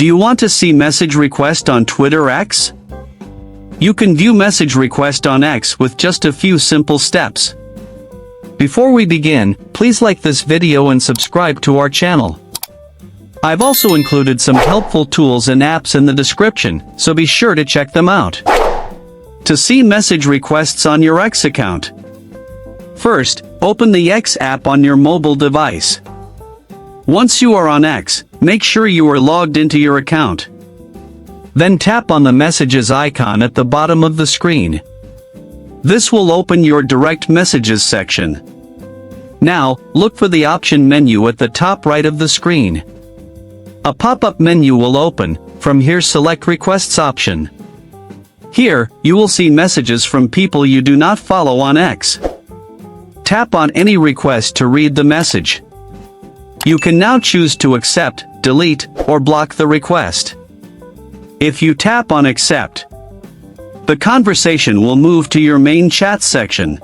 Do you want to see message request on Twitter X? You can view message request on X with just a few simple steps. Before we begin, please like this video and subscribe to our channel. I've also included some helpful tools and apps in the description, so be sure to check them out. To see message requests on your X account, first, open the X app on your mobile device. Once you are on X, make sure you are logged into your account. Then tap on the messages icon at the bottom of the screen. This will open your direct messages section. Now, look for the option menu at the top right of the screen. A pop-up menu will open. From here, select Requests option. Here, you will see messages from people you do not follow on X. Tap on any request to read the message. You can now choose to accept, delete, or block the request. If you tap on Accept, the conversation will move to your main chat section.